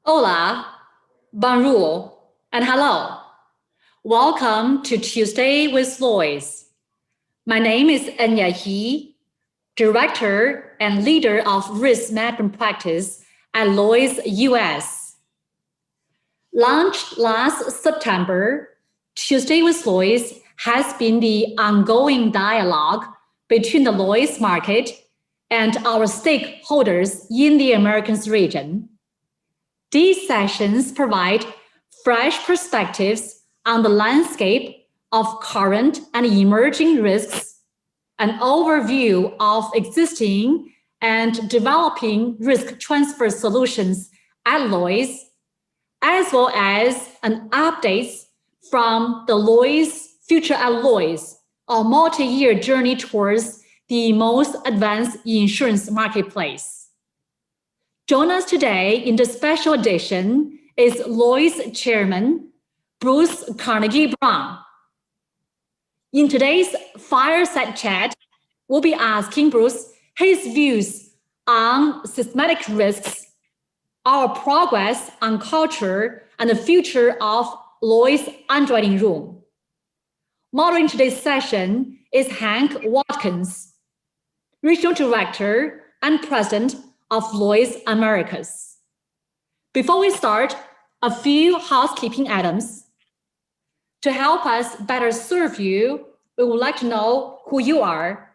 Hola, bonjour, and hello. Welcome to Tuesday with Lloyds. My name is Enya, Director and Leader of Risk Management Practice at Lloyds US. Launched last September, Tuesday with Lloyds has been the ongoing dialogue between the Lloyds market and our stakeholders in the Americas region. These sessions provide fresh perspectives on the landscape of current and emerging risks, an overview of existing and developing risk transfer solutions at Lloyds, as well as an updates from the Lloyds Future at Lloyds, a multi-year journey towards the most advanced insurance marketplace. Join us today in the special edition is Lloyd's Chairman, Bruce Carnegie-Brown. In today's fireside chat, we'll be asking Bruce his views on systematic risks, our progress on culture, and the future of Lloyd's underwriting room. Moderating today's session is Hank Watkins, Regional Director and President of Lloyds Americas. Before we start, a few housekeeping items. To help us better serve you, we would like to know who you are.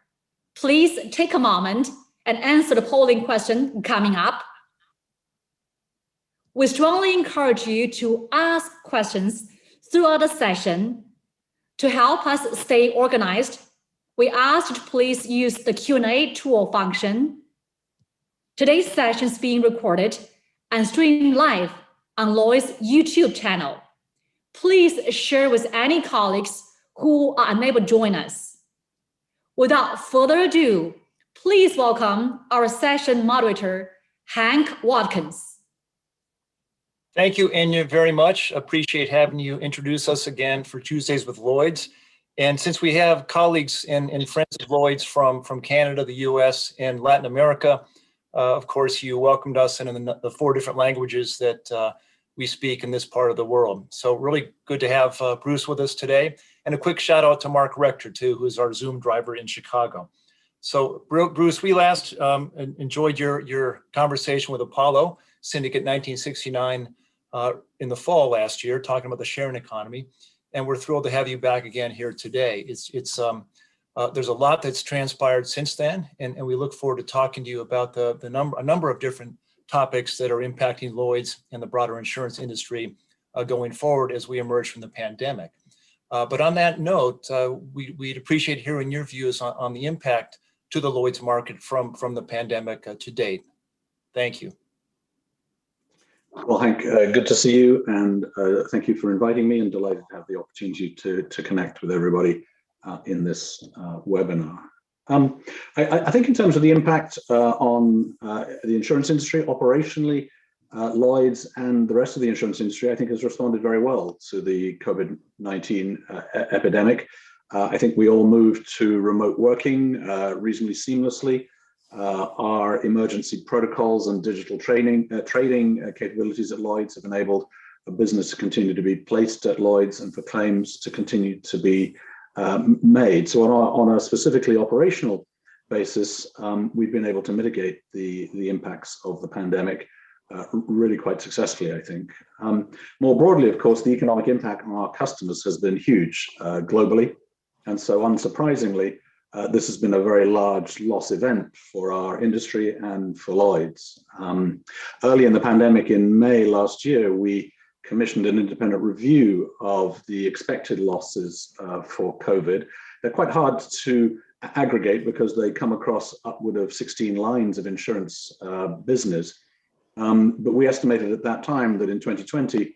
Please take a moment and answer the polling question coming up. We strongly encourage you to ask questions throughout the session. To help us stay organized, we ask you to please use the Q&A tool function. Today's session is being recorded and streamed live on Lloyd's YouTube channel. Please share with any colleagues who are unable to join us. Without further ado, please welcome our session moderator, Hank Watkins. Thank you, Enya, very much. Appreciate having you introduce us again for Tuesdays with Lloyds. And since we have colleagues and friends of Lloyds from Canada, the US, and Latin America, of course, you welcomed us in the 4 different languages that we speak in this part of the world. So really good to have Bruce with us today. And a quick shout out to Mark Rector, too, who is our Zoom driver in Chicago. So Bruce, we last enjoyed your conversation with Apollo Syndicate 1969 in the fall last year, talking about the sharing economy. And we're thrilled to have you back again here today. There's a lot that's transpired since then, and we look forward to talking to you about a number of different topics that are impacting Lloyd's and the broader insurance industry going forward as we emerge from the pandemic. But on that note, we'd appreciate hearing your views on the impact to the Lloyd's market from the pandemic to date. Thank you. Well, Hank, good to see you, and thank you for inviting me, and delighted to have the opportunity to connect with everybody in this webinar. I think in terms of the impact on the insurance industry operationally, Lloyd's and the rest of the insurance industry, I think, has responded very well to the COVID-19 epidemic. I think we all moved to remote working reasonably seamlessly. Our emergency protocols and digital trading capabilities at Lloyds have enabled a business to continue to be placed at Lloyds and for claims to continue to be made. So on a specifically operational basis, we've been able to mitigate the impacts of the pandemic really quite successfully, I think. More broadly, of course, the economic impact on our customers has been huge globally. And so unsurprisingly, this has been a very large loss event for our industry and for Lloyds. Early in the pandemic in May last year, we commissioned an independent review of the expected losses for COVID. They're quite hard to aggregate because they come across upward of 16 lines of insurance business. But we estimated at that time that in 2020,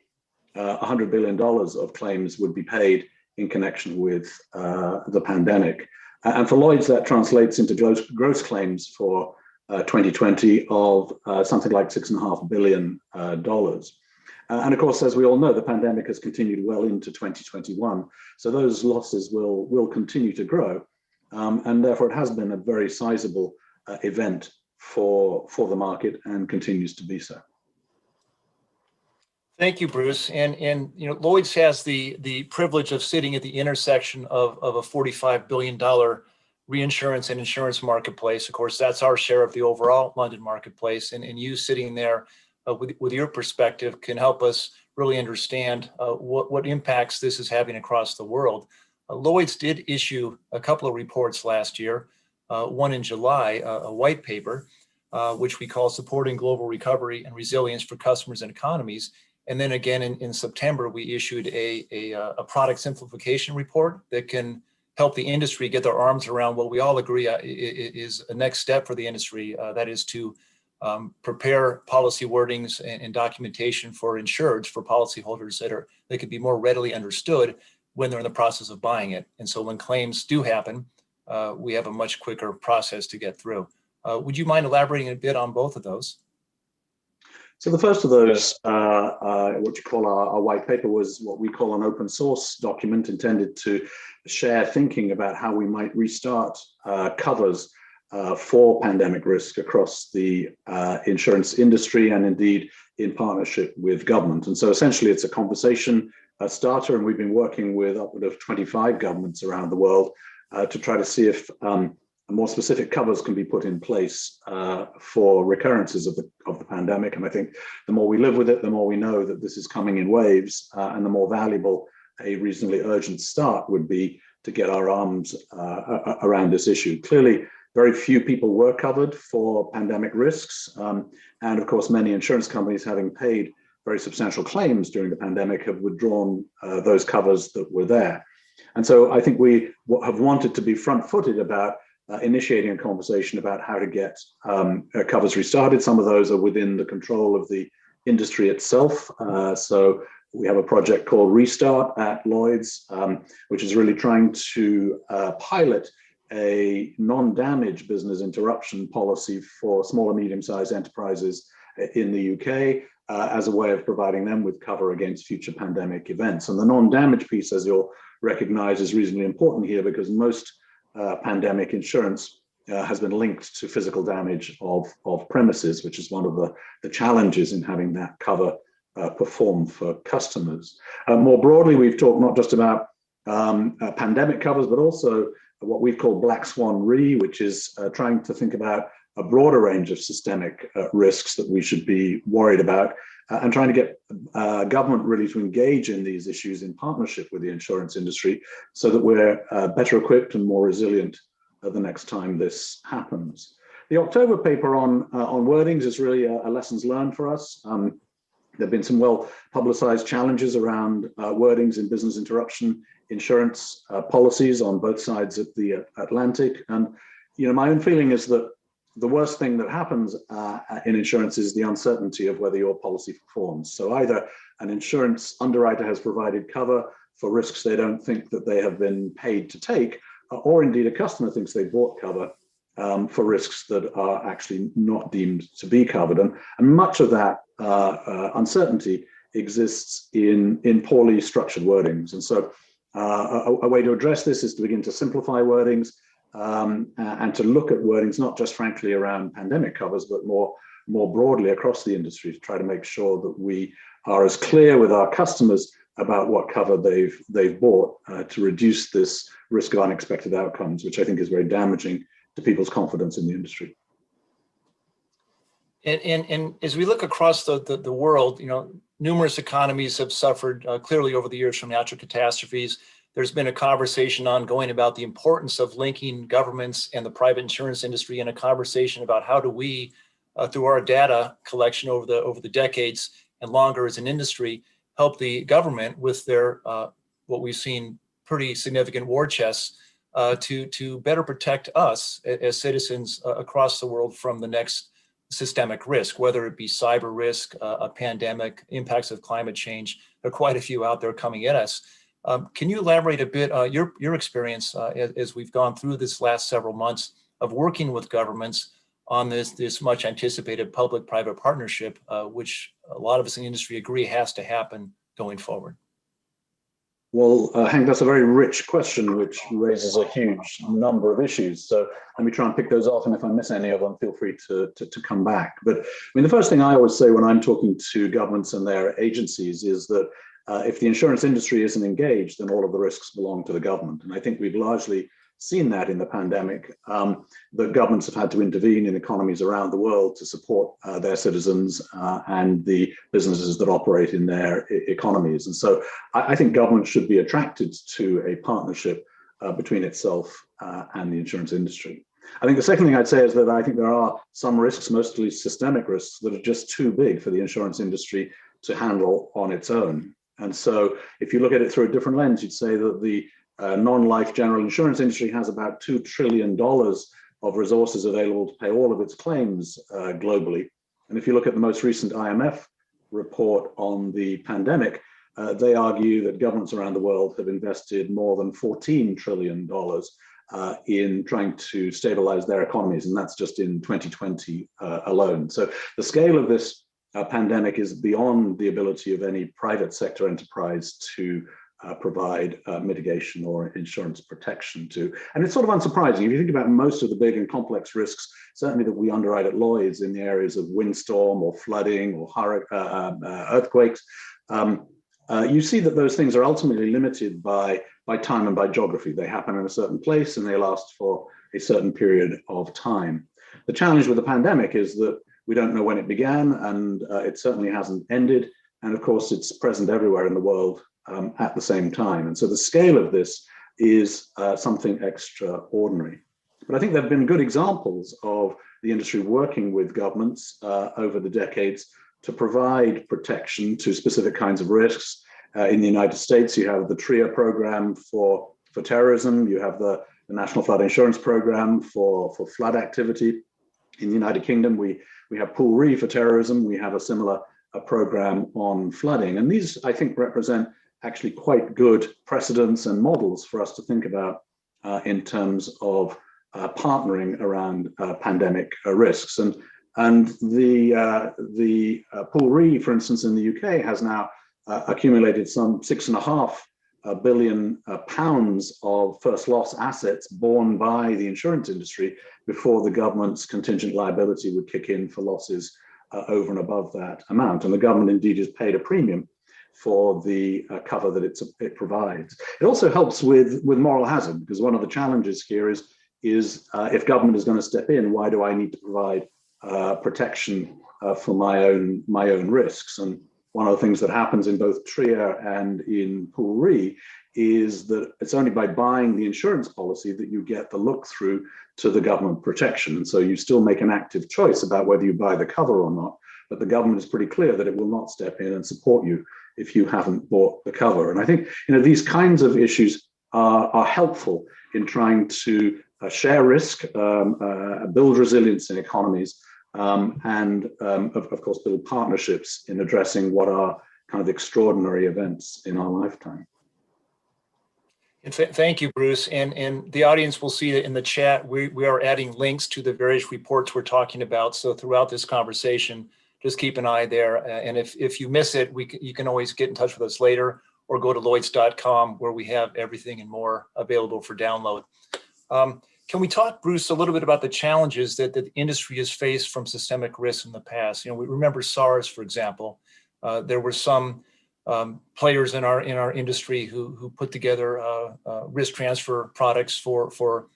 $100 billion of claims would be paid in connection with the pandemic. And for Lloyds, that translates into gross claims for 2020 of something like $6.5 billion. And of course, as we all know, the pandemic has continued well into 2021. So those losses will continue to grow. And therefore, it has been a very sizable event for the market and continues to be so. Thank you, Bruce. And you know, Lloyd's has the privilege of sitting at the intersection of a $45 billion reinsurance and insurance marketplace. Of course, that's our share of the overall London marketplace. And you sitting there with your perspective can help us really understand what impacts this is having across the world. Lloyd's did issue a couple of reports last year, one in July, a white paper, which we call Supporting Global Recovery and Resilience for Customers and Economies. And then again, in September, we issued a product simplification report that can help the industry get their arms around what we all agree is a next step for the industry. That is to prepare policy wordings and documentation for insureds, for policyholders that could be more readily understood when they're in the process of buying it. And so when claims do happen, we have a much quicker process to get through. Would you mind elaborating a bit on both of those? So the first of those, what you call our white paper, was what we call an open source document intended to share thinking about how we might restart covers for pandemic risk across the insurance industry and indeed in partnership with government. And so essentially it's a conversation starter, and we've been working with upward of 25 governments around the world to try to see if more specific covers can be put in place for recurrences of the pandemic. And I think the more we live with it, the more we know that this is coming in waves, and the more valuable a reasonably urgent start would be to get our arms around this issue. Clearly, very few people were covered for pandemic risks. And of course, many insurance companies, having paid very substantial claims during the pandemic, have withdrawn those covers that were there. And so I think we have wanted to be front-footed about initiating a conversation about how to get covers restarted. Some of those are within the control of the industry itself. So we have a project called Restart at Lloyds, which is really trying to pilot a non-damage business interruption policy for small and medium-sized enterprises in the UK as a way of providing them with cover against future pandemic events. And the non-damage piece, as you'll recognize, is reasonably important here because most pandemic insurance has been linked to physical damage of premises, which is one of the challenges in having that cover perform for customers. More broadly, we've talked not just about pandemic covers, but also what we've called Black Swan Re, which is trying to think about a broader range of systemic risks that we should be worried about, and trying to get government really to engage in these issues in partnership with the insurance industry so that we're better equipped and more resilient the next time this happens. The October paper on wordings is really a lessons learned for us. There have been some well-publicized challenges around wordings in business interruption insurance policies on both sides of the Atlantic. And my own feeling is that the worst thing that happens in insurance is the uncertainty of whether your policy performs. So either an insurance underwriter has provided cover for risks they don't think that they have been paid to take, or indeed a customer thinks they bought cover for risks that are actually not deemed to be covered. And much of that uncertainty exists in poorly structured wordings. And so A way to address this is to begin to simplify wordings and to look at wordings, not just frankly around pandemic covers, but more broadly across the industry, to try to make sure that we are as clear with our customers about what cover they've bought to reduce this risk of unexpected outcomes, which I think is very damaging to people's confidence in the industry. And as we look across the world, numerous economies have suffered clearly over the years from natural catastrophes. There's been a conversation ongoing about the importance of linking governments and the private insurance industry, and a conversation about how do we, through our data collection over the decades and longer as an industry, help the government with their what we've seen pretty significant war chests to better protect us as citizens across the world from the next systemic risk, whether it be cyber risk, a pandemic, impacts of climate change. There are quite a few out there coming at us. Can you elaborate a bit your experience as we've gone through this last several months of working with governments on this much anticipated public-private partnership, which a lot of us in the industry agree has to happen going forward? Well, Hank, that's a very rich question, which raises a huge number of issues. So let me try and pick those off, and if I miss any of them, feel free to come back. But I mean, the first thing I always say when I'm talking to governments and their agencies is that if the insurance industry isn't engaged, then all of the risks belong to the government. And I think we've largely seen that in the pandemic, that governments have had to intervene in economies around the world to support their citizens and the businesses that operate in their economies. And so I think government should be attracted to a partnership between itself and the insurance industry. I think the second thing I'd say is that I think there are some risks, mostly systemic risks, that are just too big for the insurance industry to handle on its own. And so if you look at it through a different lens, you'd say that the non-life general insurance industry has about $2 trillion of resources available to pay all of its claims globally. And if you look at the most recent IMF report on the pandemic, they argue that governments around the world have invested more than $14 trillion in trying to stabilize their economies, and that's just in 2020 alone. So the scale of this pandemic is beyond the ability of any private sector enterprise to provide mitigation or insurance protection to. And it's sort of unsurprising. If you think about most of the big and complex risks, certainly that we underwrite at Lloyds in the areas of windstorm or flooding or earthquakes, you see that those things are ultimately limited by time and by geography. They happen in a certain place and they last for a certain period of time. The challenge with the pandemic is that we don't know when it began, and it certainly hasn't ended. And of course, it's present everywhere in the world at the same time. And so the scale of this is something extraordinary. But I think there have been good examples of the industry working with governments over the decades to provide protection to specific kinds of risks. In the United States, you have the TRIA program for terrorism. You have the National Flood Insurance Program for flood activity. In the United Kingdom, we have Pool Re for terrorism. We have a similar program on flooding. And these, I think, represent actually quite good precedents and models for us to think about in terms of partnering around pandemic risks. And the Pool Re, for instance, in the UK has now accumulated some £6.5 billion of first loss assets borne by the insurance industry before the government's contingent liability would kick in for losses over and above that amount. And the government indeed has paid a premium for the cover that it provides. It also helps with moral hazard, because one of the challenges here is if government is going to step in, why do I need to provide protection for my own risks? And one of the things that happens in both TRIA and in Pool Re is that it's only by buying the insurance policy that you get the look through to the government protection. And so you still make an active choice about whether you buy the cover or not, but the government is pretty clear that it will not step in and support you if you haven't bought the cover. And I think these kinds of issues are helpful in trying to share risk, build resilience in economies, and of course build partnerships in addressing what are kind of extraordinary events in our lifetime. And thank you, Bruce. And the audience will see that in the chat, we are adding links to the various reports we're talking about. So throughout this conversation, just keep an eye there. And if you miss it, you can always get in touch with us later, or go to Lloyds.com, where we have everything and more available for download. Can we talk, Bruce, a little bit about the challenges that the industry has faced from systemic risk in the past? We remember SARS, for example. There were some players in our industry who put together risk transfer products for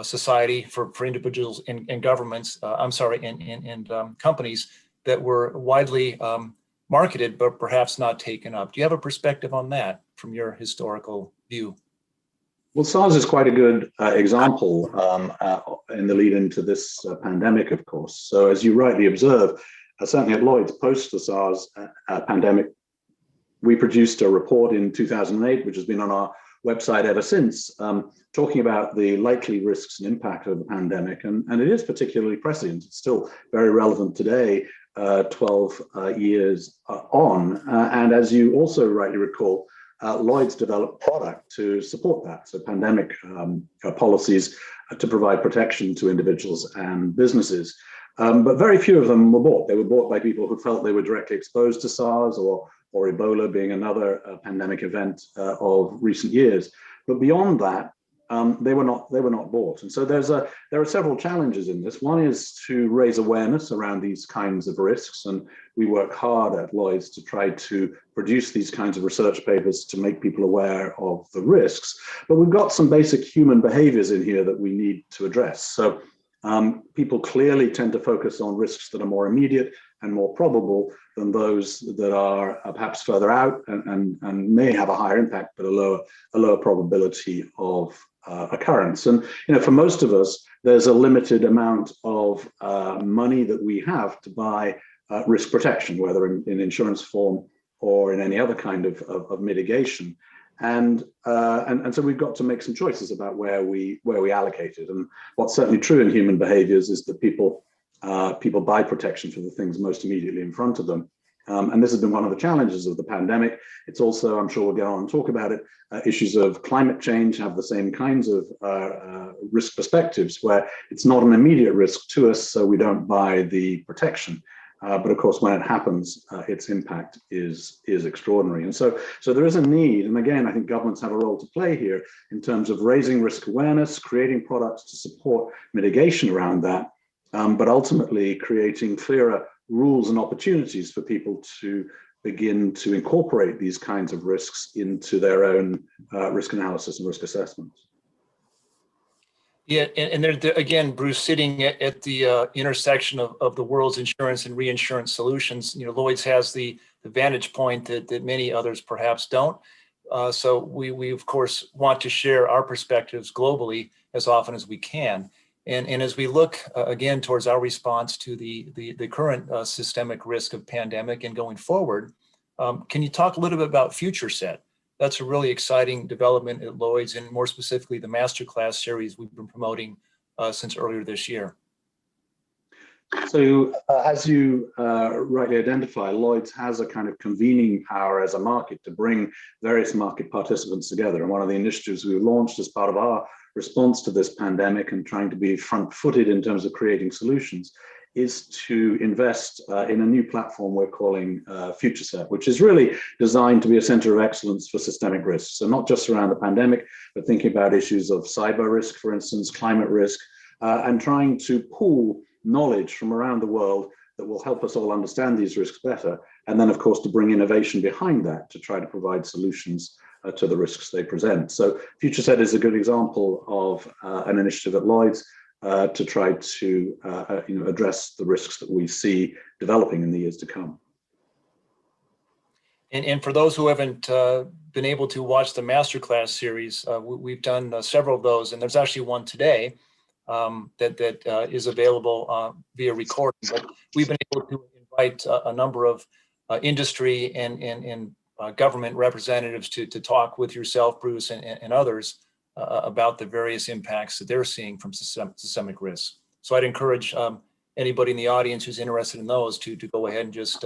society, for individuals and governments. And companies that were widely marketed, but perhaps not taken up. Do you have a perspective on that from your historical view? Well, SARS is quite a good example in the lead into this pandemic, of course. So as you rightly observe, certainly at Lloyds, post the SARS pandemic, we produced a report in 2008, which has been on our website ever since, talking about the likely risks and impact of the pandemic. And it is particularly prescient. It's still very relevant today, 12 years on. And as you also rightly recall, Lloyds developed product to support that. So pandemic policies to provide protection to individuals and businesses. But very few of them were bought. They were bought by people who felt they were directly exposed to SARS or Ebola being another pandemic event of recent years. But beyond that, they were not bought. And so there are several challenges in this. One is to raise awareness around these kinds of risks. And we work hard at Lloyds to try to produce these kinds of research papers to make people aware of the risks. But we've got some basic human behaviors in here that we need to address. So people clearly tend to focus on risks that are more immediate and more probable than those that are perhaps further out and may have a higher impact, but a lower probability of occurrence. And for most of us, there's a limited amount of money that we have to buy risk protection, whether in insurance form or in any other kind of mitigation. And so we've got to make some choices about where we allocate it. And what's certainly true in human behaviors is that people buy protection for the things most immediately in front of them. And this has been one of the challenges of the pandemic. It's also, I'm sure we'll get on and talk about it, issues of climate change have the same kinds of risk perspectives where it's not an immediate risk to us, so we don't buy the protection. But of course, when it happens, its impact is extraordinary. And so there is a need, and again, I think governments have a role to play here in terms of raising risk awareness, creating products to support mitigation around that, but ultimately creating clearer rules and opportunities for people to begin to incorporate these kinds of risks into their own risk analysis and risk assessments. Yeah, and there again, Bruce, sitting at the intersection of the world's insurance and reinsurance solutions, Lloyd's has the vantage point that many others perhaps don't. So we of course want to share our perspectives globally as often as we can. And as we look again towards our response to the current systemic risk of pandemic and going forward, can you talk a little bit about Futureset? That's a really exciting development at Lloyd's, and more specifically, the Masterclass series we've been promoting since earlier this year. So as you rightly identify, Lloyd's has a kind of convening power as a market to bring various market participants together. And one of the initiatives we launched as part of our response to this pandemic and trying to be front-footed in terms of creating solutions is to invest in a new platform we're calling Futureset, which is really designed to be a center of excellence for systemic risks. So not just around the pandemic, but thinking about issues of cyber risk, for instance, climate risk, and trying to pool knowledge from around the world that will help us all understand these risks better. And then, of course, to bring innovation behind that to try to provide solutions to the risks they present. So Futureset is a good example of an initiative at Lloyd's to try to address the risks that we see developing in the years to come. And for those who haven't been able to watch the Masterclass series, we've done several of those, and there's actually one today that is available via recording. But we've been able to invite a number of industry and government representatives to talk with yourself, Bruce, and others about the various impacts that they're seeing from systemic risks. So I'd encourage anybody in the audience who's interested in those to go ahead and just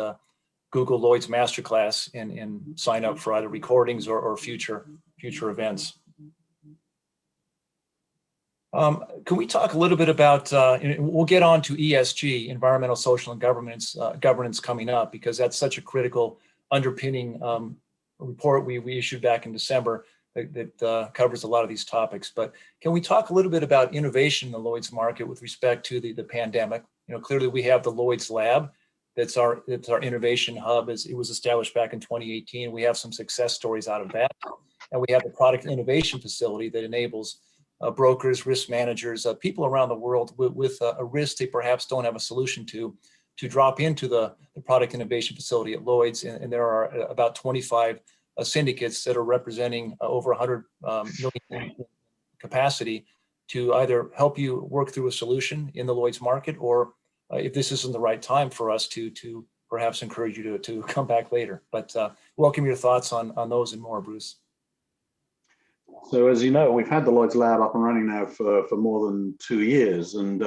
Google Lloyd's Masterclass and sign up for either recordings or future events. Can we talk a little bit about, we'll get on to ESG, environmental, social, and governance coming up, because that's such a critical underpinning report we issued back in December that covers a lot of these topics. But can we talk a little bit about innovation in the Lloyd's market with respect to the pandemic? Clearly we have the Lloyds Lab. That's our innovation hub. It was established back in 2018. We have some success stories out of that. And we have the product innovation facility that enables brokers, risk managers, people around the world with a risk they perhaps don't have a solution to drop into the product innovation facility at Lloyd's. And there are about 25 syndicates that are representing over 100 million capacity to either help you work through a solution in the Lloyd's market, or if this isn't the right time for us to perhaps encourage you to come back later. But welcome your thoughts on those and more, Bruce. So as you know, we've had the Lloyds Lab up and running now for more than 2 years, and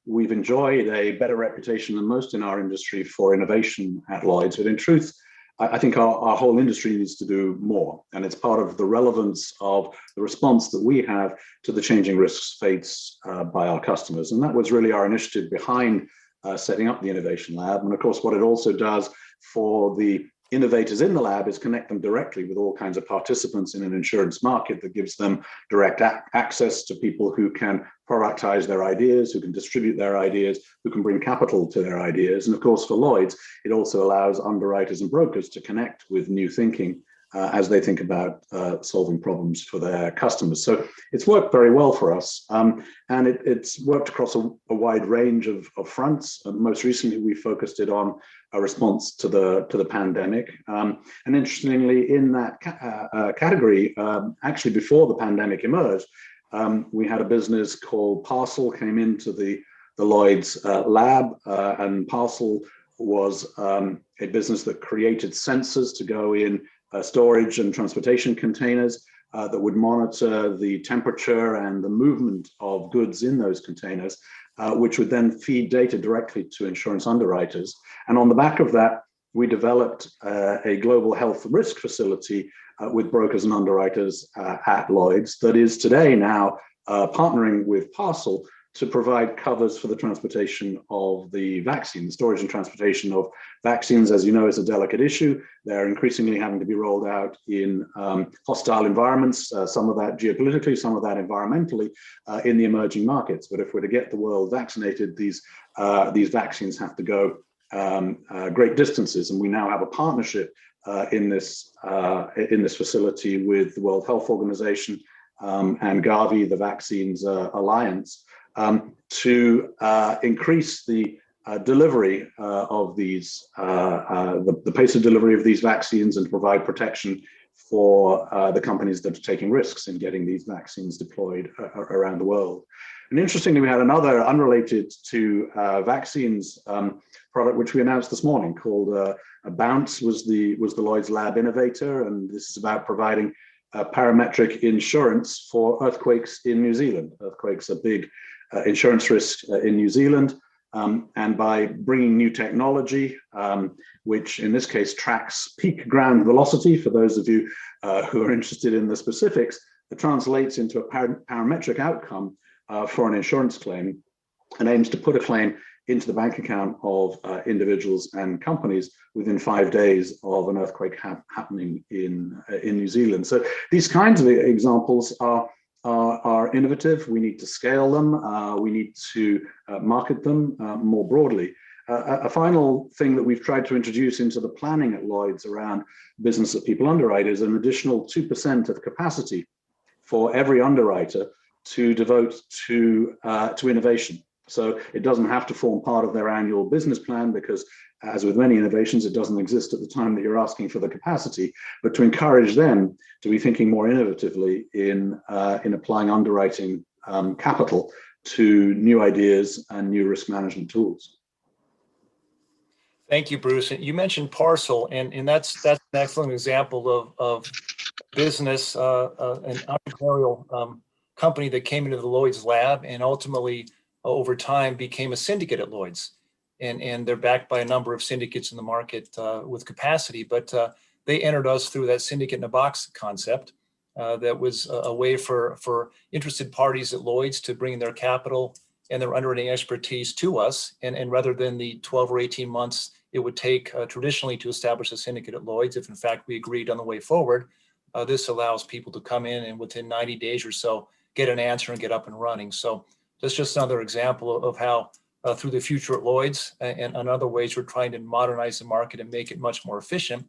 we've enjoyed a better reputation than most in our industry for innovation at Lloyds. But in truth, I think our whole industry needs to do more, and it's part of the relevance of the response that we have to the changing risks faced by our customers. And that was really our initiative behind setting up the Innovation Lab. And of course, what it also does for the innovators in the lab is connect them directly with all kinds of participants in an insurance market that gives them direct access to people who can productize their ideas, who can distribute their ideas, who can bring capital to their ideas. And of course, for Lloyd's, it also allows underwriters and brokers to connect with new thinking as they think about solving problems for their customers. So it's worked very well for us, and it's worked across a wide range of fronts. Most recently, we focused it on a response to the pandemic. And interestingly, in that category, actually before the pandemic emerged, we had a business called Parcel came into the Lloyds Lab, and Parcel was a business that created sensors to go in storage and transportation containers that would monitor the temperature and the movement of goods in those containers, which would then feed data directly to insurance underwriters. And on the back of that, we developed a global health risk facility with brokers and underwriters at Lloyd's that is today now partnering with Parcel to provide covers for the transportation of the vaccine. The storage and transportation of vaccines, as you know, is a delicate issue. They're increasingly having to be rolled out in hostile environments, some of that geopolitically, some of that environmentally, in the emerging markets. But if we're to get the world vaccinated, these vaccines have to go great distances. And we now have a partnership in this facility with the World Health Organization and Gavi, the Vaccines Alliance, to increase the delivery of these, the pace of delivery of these vaccines, and to provide protection for the companies that are taking risks in getting these vaccines deployed around the world. And interestingly, we had another unrelated to vaccines product which we announced this morning called Bounce was the Lloyds Lab innovator, and this is about providing parametric insurance for earthquakes in New Zealand. Earthquakes are big insurance risk in New Zealand, and by bringing new technology, which in this case tracks peak ground velocity, for those of you who are interested in the specifics, it translates into a parametric outcome for an insurance claim and aims to put a claim into the bank account of individuals and companies within 5 days of an earthquake happening in New Zealand. So these kinds of examples are innovative. We need to scale them. We need to market them more broadly. A final thing that we've tried to introduce into the planning at Lloyd's around business that people underwrite is an additional 2% of capacity for every underwriter to devote to innovation. So it doesn't have to form part of their annual business plan, because as with many innovations, it doesn't exist at the time that you're asking for the capacity, but to encourage them to be thinking more innovatively in applying underwriting capital to new ideas and new risk management tools. Thank you, Bruce. You mentioned Parcel, and that's an excellent example of business, an entrepreneurial company that came into the Lloyds Lab and ultimately over time became a syndicate at Lloyd's. And they're backed by a number of syndicates in the market with capacity, but they entered us through that syndicate in a box concept that was a way for interested parties at Lloyd's to bring their capital and their underwriting expertise to us. And rather than the 12 or 18 months it would take traditionally to establish a syndicate at Lloyd's. If in fact we agreed on the way forward, this allows people to come in and within 90 days or so get an answer and get up and running. So that's just another example of how through the future at Lloyd's and other ways we're trying to modernize the market and make it much more efficient,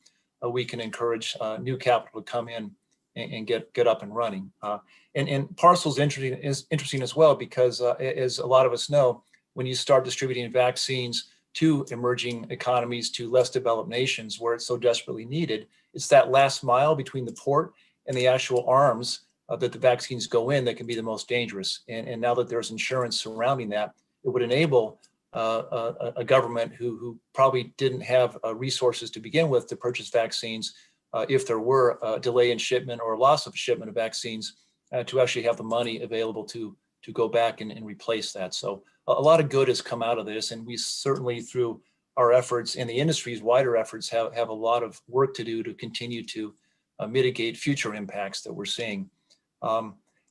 we can encourage new capital to come in and get up and running. And Parcel is interesting as well, because as a lot of us know, when you start distributing vaccines to emerging economies, to less developed nations where it's so desperately needed, it's that last mile between the port and the actual arms that the vaccines go in that can be the most dangerous. And now that there's insurance surrounding that, it would enable a government who probably didn't have resources to begin with to purchase vaccines, if there were a delay in shipment or a loss of shipment of vaccines, to actually have the money available to go back and replace that. So a lot of good has come out of this, and we certainly, through our efforts and the industry's wider efforts, have a lot of work to do to continue to mitigate future impacts that we're seeing.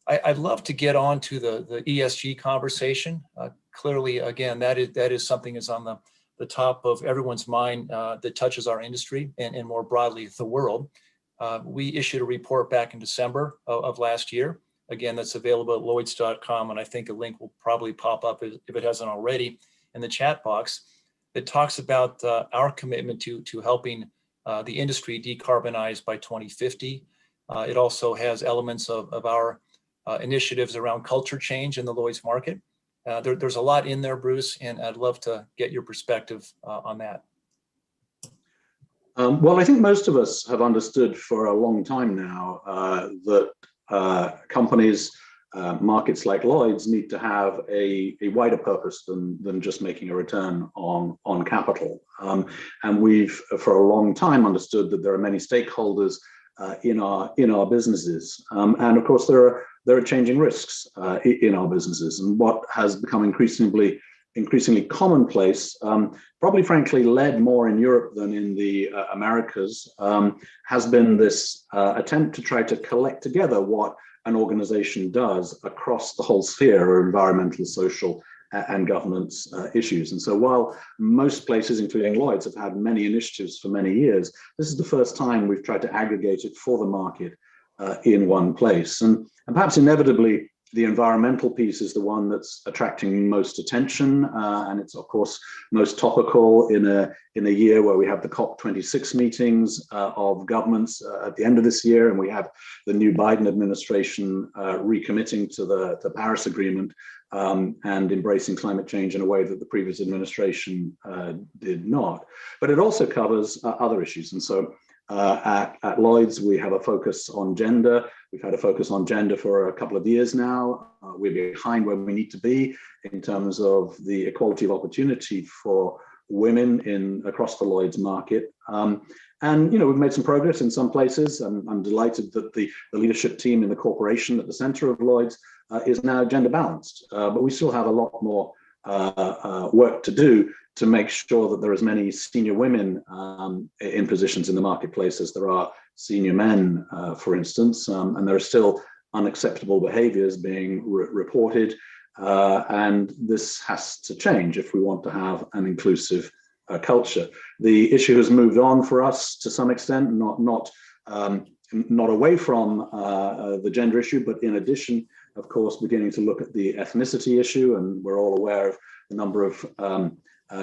I'd love to get on to the ESG conversation. Clearly, again, that is something that's on the top of everyone's mind that touches our industry and more broadly the world. We issued a report back in December of last year. Again, that's available at Lloyds.com, and I think a link will probably pop up if it hasn't already in the chat box. It talks about our commitment to helping the industry decarbonize by 2050. It also has elements of our initiatives around culture change in the Lloyd's market. There's a lot in there, Bruce, and I'd love to get your perspective on that. Well, I think most of us have understood for a long time now that companies, markets like Lloyd's, need to have a wider purpose than just making a return on capital. And we've, for a long time, understood that there are many stakeholders in our businesses, and of course there are changing risks in our businesses. And what has become increasingly commonplace, probably frankly led more in Europe than in the Americas, has been this attempt to try to collect together what an organization does across the whole sphere of environmental, social, and governance issues. And so while most places, including Lloyd's, have had many initiatives for many years, this is the first time we've tried to aggregate it for the market in one place. And perhaps inevitably, the environmental piece is the one that's attracting most attention, and it's of course most topical in a year where we have the COP26 meetings of governments at the end of this year, and we have the new Biden administration recommitting to the Paris Agreement and embracing climate change in a way that the previous administration did not. But it also covers other issues, and so at Lloyd's, we have a focus on gender. We've had a focus on gender for a couple of years now. We're behind where we need to be in terms of the equality of opportunity for women across the Lloyd's market. And we've made some progress in some places. I'm delighted that the leadership team in the corporation at the center of Lloyd's is now gender balanced. But we still have a lot more work to do to make sure that there are as many senior women in positions in the marketplace as there are senior men, for instance, and there are still unacceptable behaviors being reported, and this has to change if we want to have an inclusive culture. The issue has moved on for us to some extent, not away from the gender issue, but in addition, of course, beginning to look at the ethnicity issue, and we're all aware of the number of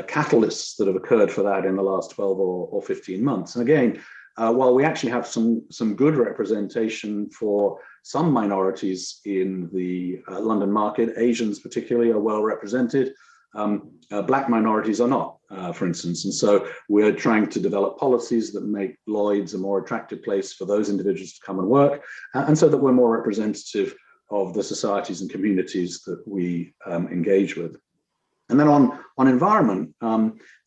catalysts that have occurred for that in the last 12 or 15 months. And again, while we actually have some good representation for some minorities in the London market, Asians particularly are well represented. Black minorities are not, for instance. And so we're trying to develop policies that make Lloyd's a more attractive place for those individuals to come and work, and so that we're more representative of the societies and communities that we engage with. And then on environment,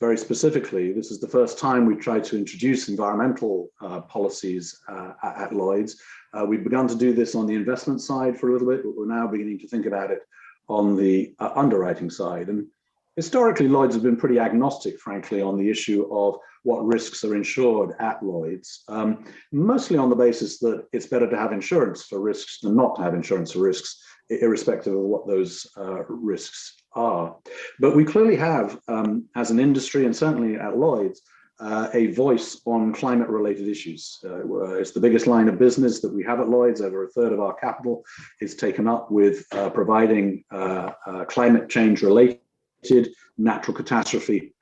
very specifically, this is the first time we've tried to introduce environmental policies at Lloyd's. We've begun to do this on the investment side for a little bit, but we're now beginning to think about it on the underwriting side. And historically, Lloyd's has been pretty agnostic, frankly, on the issue of what risks are insured at Lloyd's, mostly on the basis that it's better to have insurance for risks than not to have insurance for risks, irrespective of what those risks are. But we clearly have, as an industry and certainly at Lloyd's, a voice on climate-related issues. It's the biggest line of business that we have at Lloyd's. Over a third of our capital is taken up with providing climate change-related natural catastrophe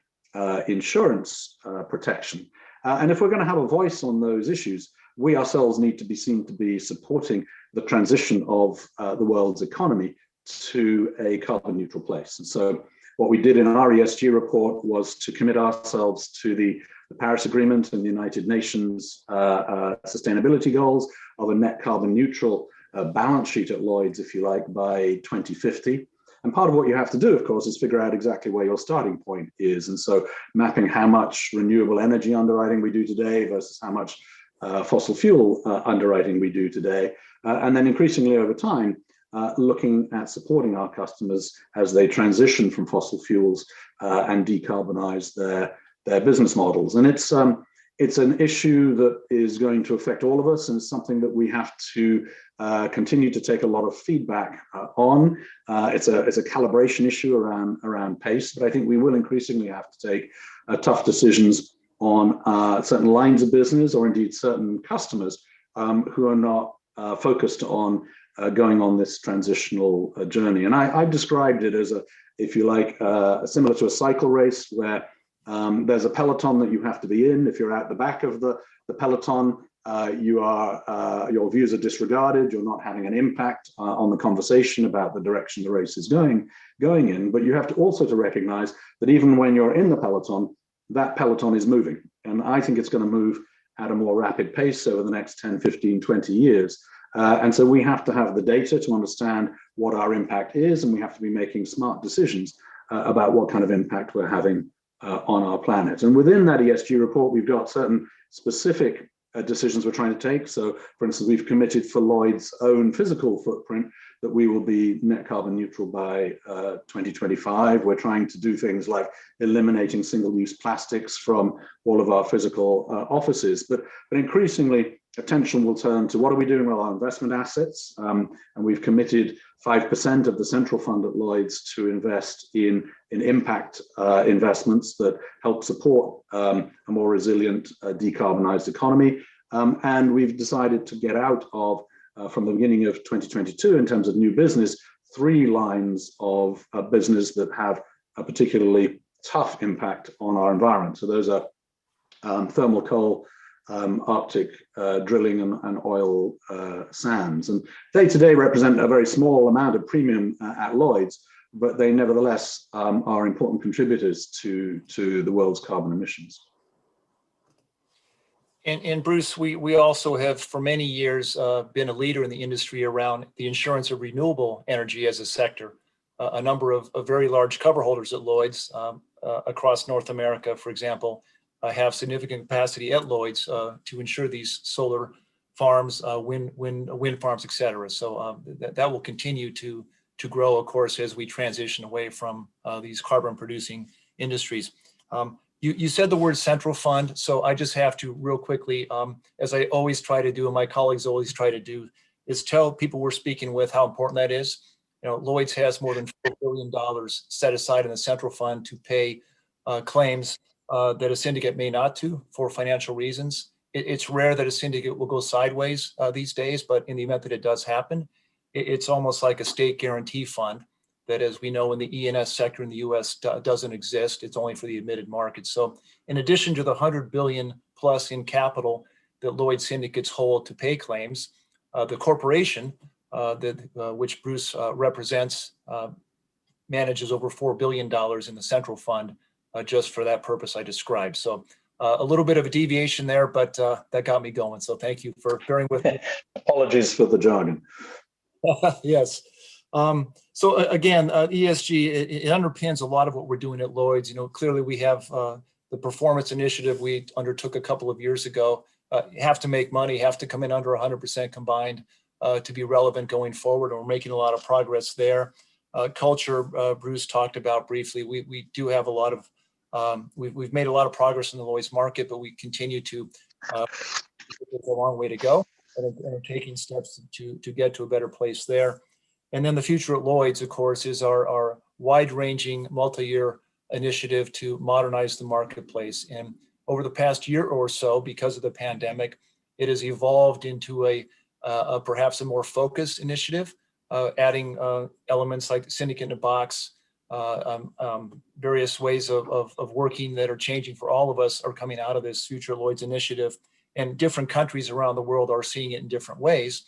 insurance protection. And if we're going to have a voice on those issues, we ourselves need to be seen to be supporting the transition of the world's economy to a carbon neutral place. And so what we did in our ESG report was to commit ourselves to the Paris Agreement and the United Nations sustainability goals of a net carbon neutral balance sheet at Lloyd's, if you like, by 2050. And part of what you have to do, of course, is figure out exactly where your starting point is. And so mapping how much renewable energy underwriting we do today versus how much fossil fuel underwriting we do today. And then increasingly over time, looking at supporting our customers as they transition from fossil fuels and decarbonize their business models. And it's an issue that is going to affect all of us, and it's something that we have to continue to take a lot of feedback on. It's a calibration issue around pace, but I think we will increasingly have to take tough decisions on certain lines of business or indeed certain customers who are not focused on going on this transitional journey. And I've described it as if you like, similar to a cycle race where there's a peloton that you have to be in. If you're at the back of the peloton, your views are disregarded. You're not having an impact on the conversation about the direction the race is going in. But you have to also to recognize that even when you're in the peloton, that peloton is moving. And I think it's going to move at a more rapid pace over the next 10, 15, 20 years. And so we have to have the data to understand what our impact is, and we have to be making smart decisions about what kind of impact we're having on our planet. And within that ESG report, we've got certain specific decisions we're trying to take. So, for instance, we've committed for Lloyd's own physical footprint that we will be net carbon neutral by 2025. We're trying to do things like eliminating single-use plastics from all of our physical offices. But increasingly, attention will turn to what are we doing with our investment assets? And we've committed 5% of the central fund at Lloyd's to invest in impact investments that help support a more resilient, decarbonized economy. And we've decided to get out of, from the beginning of 2022, in terms of new business, 3 lines of business that have a particularly tough impact on our environment. So those are thermal coal, Arctic drilling and oil sands. And they today represent a very small amount of premium at Lloyd's, but they nevertheless are important contributors to the world's carbon emissions. And Bruce, we also have for many years been a leader in the industry around the insurance of renewable energy as a sector. A number of very large cover holders at Lloyd's across North America, for example, have significant capacity at Lloyd's to insure these solar farms, wind farms, et cetera. So that will continue to grow, of course, as we transition away from these carbon producing industries. You said the word central fund, so I just have to real quickly, as I always try to do and my colleagues always try to do, is tell people we're speaking with how important that is. You know, Lloyd's has more than $4 billion set aside in the central fund to pay claims that a syndicate may not do for financial reasons. It's rare that a syndicate will go sideways these days, but in the event that it does happen, it's almost like a state guarantee fund that, as we know, in the E&S sector in the US doesn't exist. It's only for the admitted market. So in addition to the 100 billion plus in capital that Lloyd syndicates hold to pay claims, the corporation which Bruce represents manages over $4 billion in the central fund just for that purpose I described. So a little bit of a deviation there, but that got me going. So thank you for bearing with me. Apologies for the jargon. Yes. So again, ESG, it underpins a lot of what we're doing at Lloyd's. You know, clearly we have the performance initiative we undertook a couple of years ago. Have to make money, have to come in under 100% combined to be relevant going forward. And we're making a lot of progress there. Culture, Bruce talked about briefly. We do have a lot of, we've made a lot of progress in the Lloyd's market, but we continue to, it's a long way to go and are taking steps to get to a better place there. And then the future at Lloyd's, of course, is our wide-ranging multi-year initiative to modernize the marketplace. And over the past year or so, because of the pandemic, it has evolved into perhaps a more focused initiative, adding elements like syndicate in a box, various ways of working that are changing for all of us are coming out of this Future Lloyds initiative, and different countries around the world are seeing it in different ways.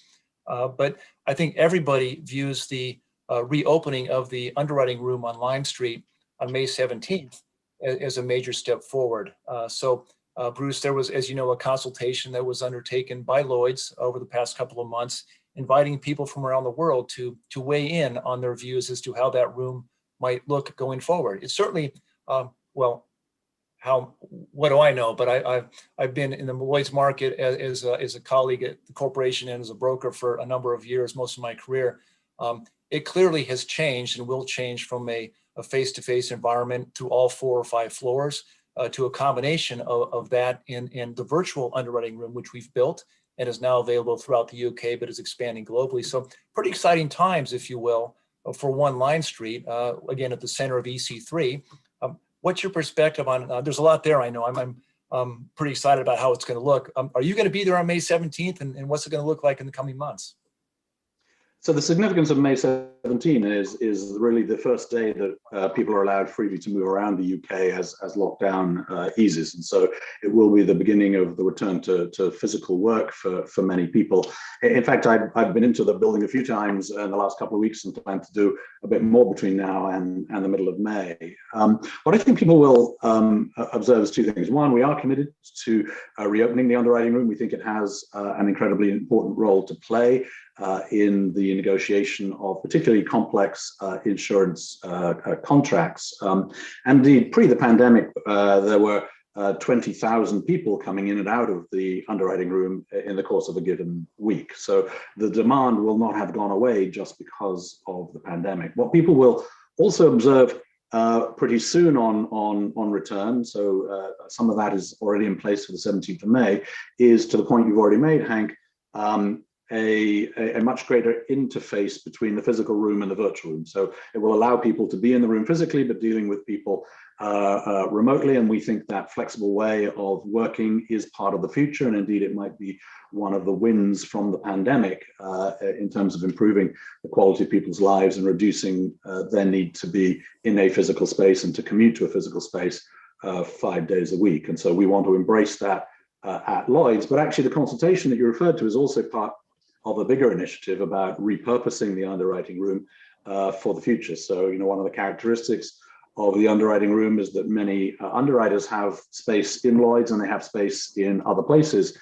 But I think everybody views the reopening of the underwriting room on Lime Street on May 17th as a major step forward. Bruce, there was, as you know, a consultation that was undertaken by Lloyds over the past couple of months, inviting people from around the world to weigh in on their views as to how that room might look going forward. It's certainly, what do I know? But I've been in the Lloyds market as a colleague at the corporation and as a broker for a number of years, most of my career. It clearly has changed and will change from a face-to-face environment to all 4 or 5 floors to a combination of that in the virtual underwriting room, which we've built and is now available throughout the UK, but is expanding globally. So pretty exciting times, if you will, for One Lime Street, again, at the center of EC3. What's your perspective on, there's a lot there, I know. I'm pretty excited about how it's going to look. Are you going to be there on May 17th, and what's it going to look like in the coming months? So the significance of May 17 is really the first day that people are allowed freely to move around the UK as lockdown eases. And so it will be the beginning of the return to physical work for many people. In fact, I've been into the building a few times in the last couple of weeks and plan to do a bit more between now and the middle of May. What I think people will observe is 2 things. One, we are committed to reopening the underwriting room. We think it has an incredibly important role to play in the negotiation of particularly complex insurance contracts. And indeed, pre the pandemic, there were 20,000 people coming in and out of the underwriting room in the course of a given week. So the demand will not have gone away just because of the pandemic. What people will also observe pretty soon on return, so some of that is already in place for the 17th of May, is to the point you've already made, Hank, a much greater interface between the physical room and the virtual room. So it will allow people to be in the room physically, but dealing with people remotely. And we think that flexible way of working is part of the future. And indeed, it might be one of the wins from the pandemic in terms of improving the quality of people's lives and reducing their need to be in a physical space and to commute to a physical space 5 days a week. And so we want to embrace that at Lloyds. But actually, the consultation that you referred to is also part of a bigger initiative about repurposing the underwriting room for the future. So, one of the characteristics of the underwriting room is that many underwriters have space in Lloyds and they have space in other places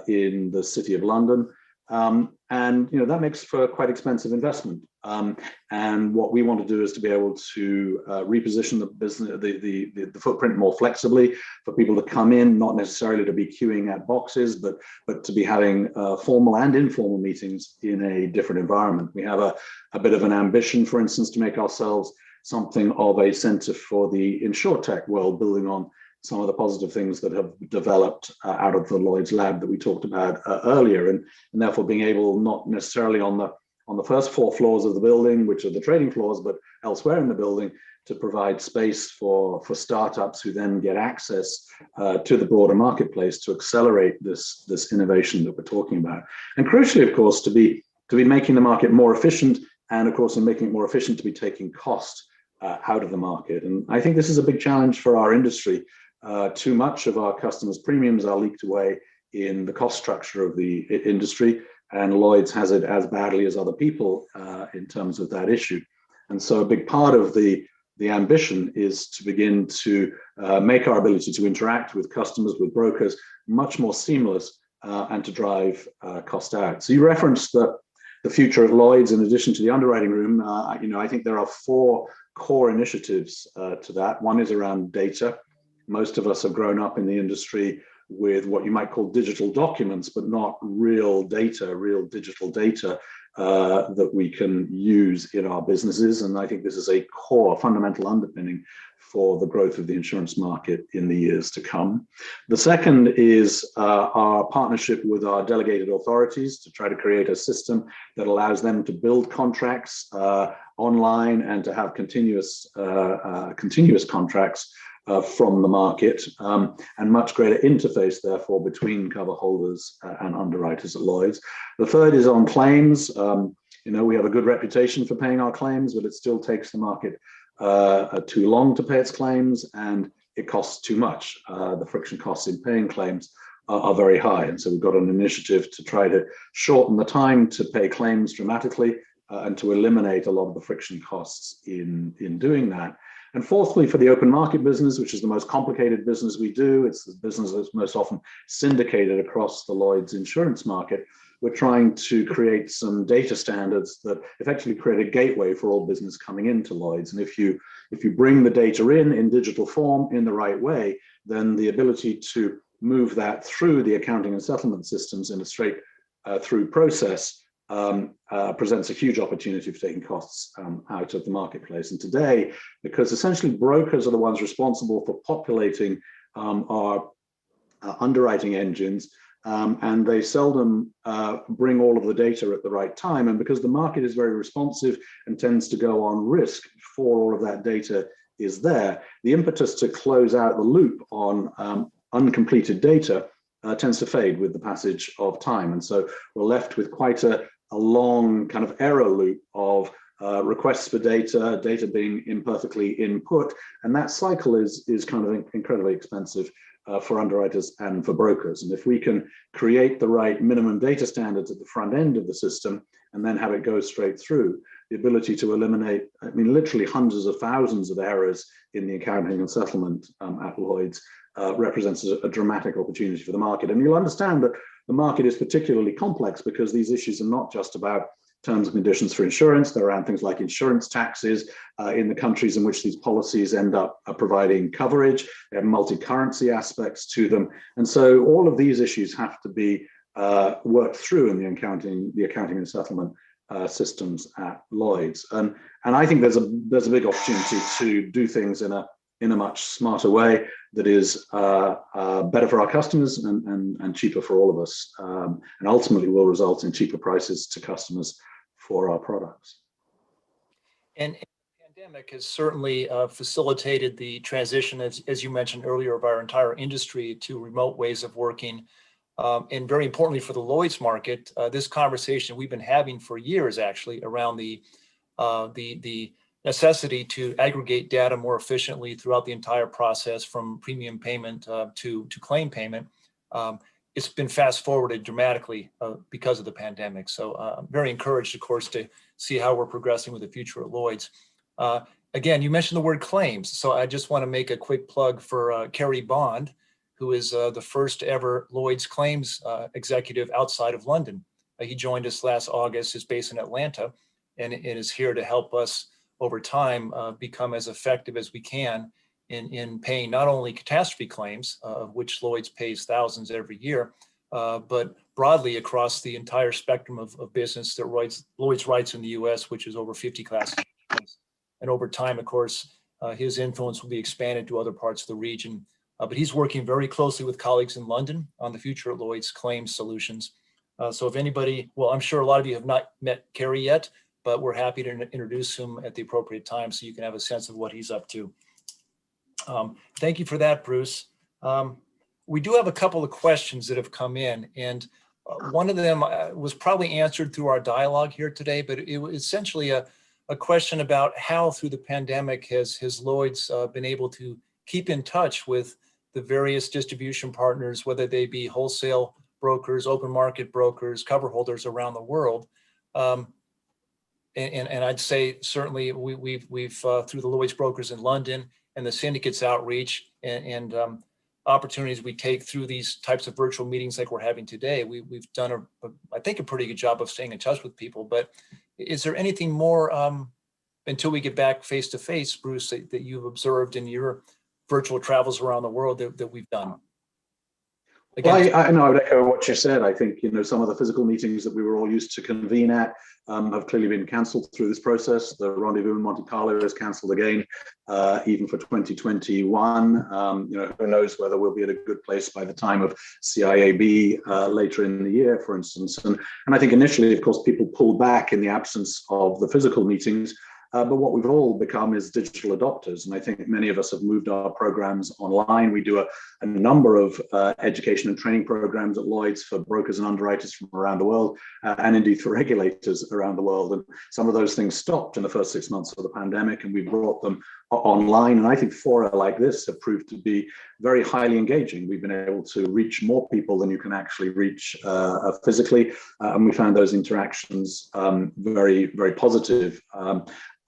in the City of London. And that makes for quite expensive investment. And what we want to do is to be able to reposition the business, the footprint more flexibly for people to come in, not necessarily to be queuing at boxes, but to be having formal and informal meetings in a different environment. We have a bit of an ambition, for instance, to make ourselves something of a center for the insurtech world, building on some of the positive things that have developed out of the Lloyds Lab that we talked about earlier, and therefore being able, not necessarily on the first 4 floors of the building, which are the trading floors, but elsewhere in the building, to provide space for startups who then get access to the broader marketplace to accelerate this innovation that we're talking about. And crucially, of course, to be making the market more efficient, and of course, in making it more efficient, to be taking cost out of the market. And I think this is a big challenge for our industry. Too much of our customers' premiums are leaked away in the cost structure of the industry, and Lloyds has it as badly as other people in terms of that issue. And so a big part of the ambition is to begin to make our ability to interact with customers, with brokers, much more seamless and to drive cost out. So you referenced the future of Lloyds in addition to the underwriting room. I think there are 4 core initiatives to that. One is around data. Most of us have grown up in the industry with what you might call digital documents, but not real data, real digital data that we can use in our businesses. And I think this is a core fundamental underpinning for the growth of the insurance market in the years to come. The second is our partnership with our delegated authorities to try to create a system that allows them to build contracts online and to have continuous contracts from the market, and much greater interface, therefore, between cover holders and underwriters at Lloyd's. The third is on claims. We have a good reputation for paying our claims, but it still takes the market too long to pay its claims, and it costs too much. The friction costs in paying claims are very high, and so we've got an initiative to try to shorten the time to pay claims dramatically and to eliminate a lot of the friction costs in doing that. And fourthly, for the open market business, which is the most complicated business we do, it's the business that's most often syndicated across the Lloyd's insurance market, we're trying to create some data standards that effectively create a gateway for all business coming into Lloyd's. And if you bring the data in digital form in the right way, then the ability to move that through the accounting and settlement systems in a straight through process presents a huge opportunity for taking costs out of the marketplace. And today, because essentially brokers are the ones responsible for populating our underwriting engines, and they seldom bring all of the data at the right time. And because the market is very responsive and tends to go on risk before all of that data is there, the impetus to close out the loop on uncompleted data tends to fade with the passage of time. And so we're left with quite a long kind of error loop of requests for data being imperfectly input. And that cycle is kind of incredibly expensive for underwriters and for brokers. And if we can create the right minimum data standards at the front end of the system and then have it go straight through, the ability to eliminate, literally hundreds of thousands of errors in the accounting and settlement at Lloyd's represents a dramatic opportunity for the market. And you'll understand that the market is particularly complex because these issues are not just about terms and conditions for insurance. They're around things like insurance taxes in the countries in which these policies end up providing coverage. They have multi-currency aspects to them. And so all of these issues have to be worked through in the accounting and settlement systems at Lloyd's. And I think there's a big opportunity to do things in a much smarter way that is better for our customers and cheaper for all of us, and ultimately will result in cheaper prices to customers for our products. And the pandemic has certainly facilitated the transition, as you mentioned earlier, of our entire industry to remote ways of working. And very importantly for the Lloyd's market, this conversation we've been having for years actually around the necessity to aggregate data more efficiently throughout the entire process from premium payment to claim payment. It's been fast forwarded dramatically because of the pandemic. So I'm very encouraged, of course, to see how we're progressing with the future at Lloyd's. Again, you mentioned the word claims. So I just want to make a quick plug for Kerry Bond, who is the first ever Lloyd's claims executive outside of London. He joined us last August, is based in Atlanta, and is here to help us over time become as effective as we can in paying not only catastrophe claims, of which Lloyd's pays thousands every year, but broadly across the entire spectrum of business that Lloyd's writes in the US, which is over 50 classes. And over time, of course, his influence will be expanded to other parts of the region. But he's working very closely with colleagues in London on the future at Lloyd's claims solutions. So if anybody, well, I'm sure a lot of you have not met Kerry yet, but we're happy to introduce him at the appropriate time so you can have a sense of what he's up to. Thank you for that, Bruce. We do have a couple of questions that have come in, and one of them was probably answered through our dialogue here today, but it was essentially a question about how through the pandemic has Lloyd's been able to keep in touch with the various distribution partners, whether they be wholesale brokers, open market brokers, cover holders around the world. And I'd say certainly we've through the Lloyd's brokers in London and the syndicates outreach and opportunities we take through these types of virtual meetings like we're having today, we've done I think a pretty good job of staying in touch with people. But is there anything more until we get back face to face, Bruce, that you've observed in your virtual travels around the world that we've done? again. Well, I know I would echo what you said. I think, some of the physical meetings that we were all used to convene at have clearly been cancelled through this process. The rendezvous in Monte Carlo is cancelled again, even for 2021. Who knows whether we'll be at a good place by the time of CIAB later in the year, for instance. And I think initially, of course, people pulled back in the absence of the physical meetings. But what we've all become is digital adopters. And I think many of us have moved our programs online. We do a number of education and training programs at Lloyds for brokers and underwriters from around the world, and indeed for regulators around the world. And some of those things stopped in the first 6 months of the pandemic, and we brought them online. And I think fora like this have proved to be very highly engaging. We've been able to reach more people than you can actually reach physically. And we found those interactions very, very positive.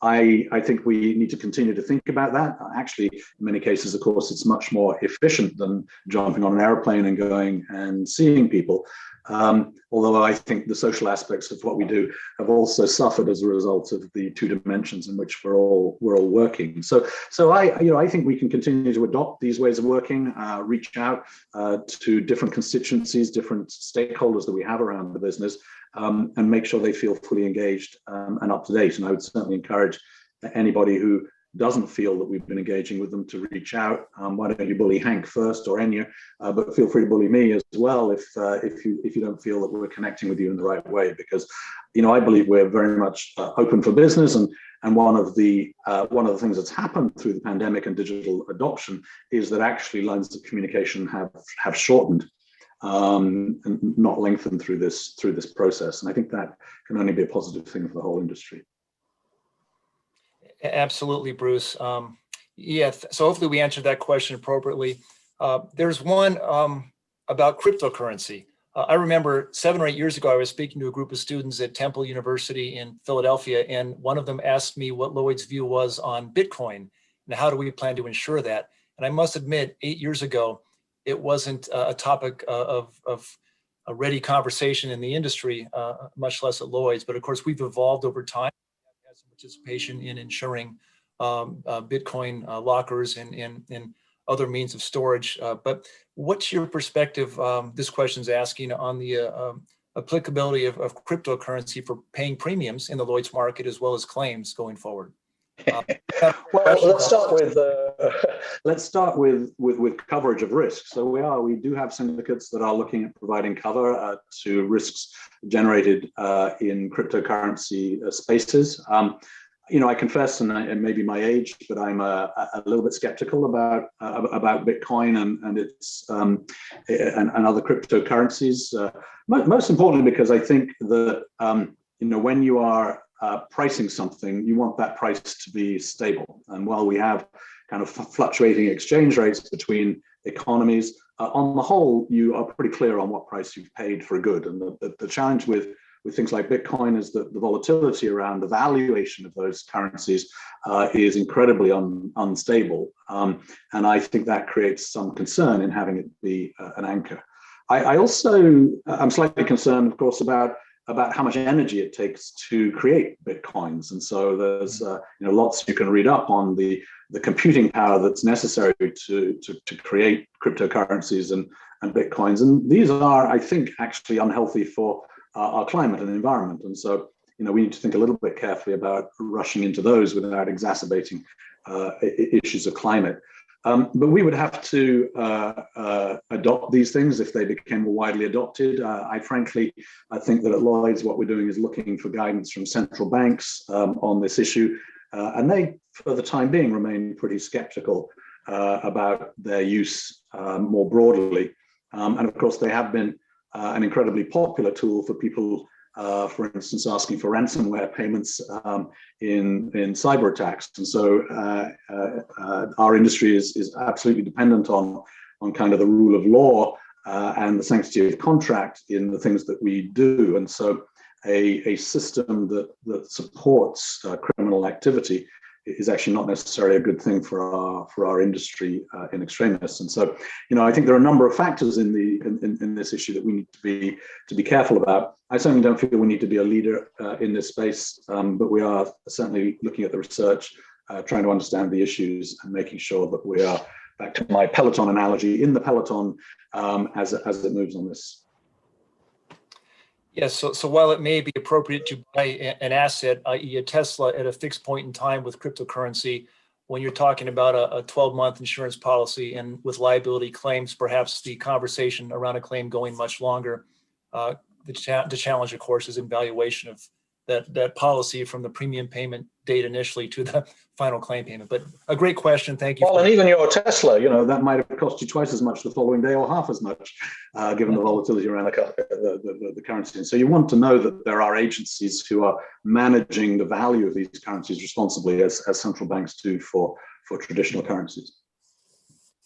I think we need to continue to think about that. Actually, in many cases, of course, it's much more efficient than jumping on an airplane and going and seeing people. Although I think the social aspects of what we do have also suffered as a result of the two dimensions in which we're all working. So I think we can continue to adopt these ways of working, reach out to different constituencies, different stakeholders that we have around the business, and make sure they feel fully engaged and up to date. And I would certainly encourage anybody who doesn't feel that we've been engaging with them to reach out. Why don't you bully Hank first or Enya, but feel free to bully me as well if you don't feel that we're connecting with you in the right way, because I believe we're very much open for business, and one of the things that's happened through the pandemic and digital adoption is that actually lines of communication have shortened and not lengthened through this process, and I think that can only be a positive thing for the whole industry. Absolutely, Bruce. So hopefully we answered that question appropriately. There's one about cryptocurrency. I remember 7 or 8 years ago, I was speaking to a group of students at Temple University in Philadelphia, and one of them asked me what Lloyd's view was on Bitcoin and how do we plan to ensure that. And I must admit, 8 years ago, it wasn't a topic of a ready conversation in the industry, much less at Lloyd's. But of course, we've evolved over time. We've had some participation in ensuring Bitcoin lockers and other means of storage. But what's your perspective, this question's asking, on the applicability of cryptocurrency for paying premiums in the Lloyd's market as well as claims going forward? Well, let's start with coverage of risk. So we do have syndicates that are looking at providing cover to risks generated in cryptocurrency spaces. I confess, and it may be my age, but I'm a little bit skeptical about Bitcoin and its and other cryptocurrencies. Most importantly, because I think that when you are pricing something, you want that price to be stable. And while we have kind of fluctuating exchange rates between economies, on the whole, you are pretty clear on what price you've paid for a good. And the challenge with things like Bitcoin is that the volatility around the valuation of those currencies is incredibly unstable. And I think that creates some concern in having it be an anchor. I'm slightly concerned, of course, about how much energy it takes to create Bitcoins. And so there's lots you can read up on the computing power that's necessary to create cryptocurrencies and Bitcoins. And these are, I think, actually unhealthy for our climate and environment. And so, we need to think a little bit carefully about rushing into those without exacerbating issues of climate. But we would have to adopt these things if they became more widely adopted. I think that at Lloyd's, what we're doing is looking for guidance from central banks on this issue. And they, for the time being, remain pretty skeptical about their use more broadly. And of course, they have been an incredibly popular tool for people, for instance, asking for ransomware payments in cyber attacks. And so our industry is absolutely dependent on kind of the rule of law and the sanctity of contract in the things that we do. And so a system that supports criminal activity is actually not necessarily a good thing for our industry in extremis. And so, I think there are a number of factors in this issue that we need to be careful about. I certainly don't feel we need to be a leader in this space, but we are certainly looking at the research, trying to understand the issues and making sure that we are back to my peloton analogy, in the peloton as it moves on this. Yes, so while it may be appropriate to buy an asset, i.e. a Tesla, at a fixed point in time with cryptocurrency, when you're talking about a 12-month insurance policy and with liability claims, perhaps the conversation around a claim going much longer, the challenge, of course, is in valuation of that policy from the premium payment date initially to the final claim payment. But a great question. Thank you. Well, and even your Tesla, that might have cost you twice as much the following day or half as much, given the volatility around the currency. And so you want to know that there are agencies who are managing the value of these currencies responsibly, as central banks do for traditional currencies.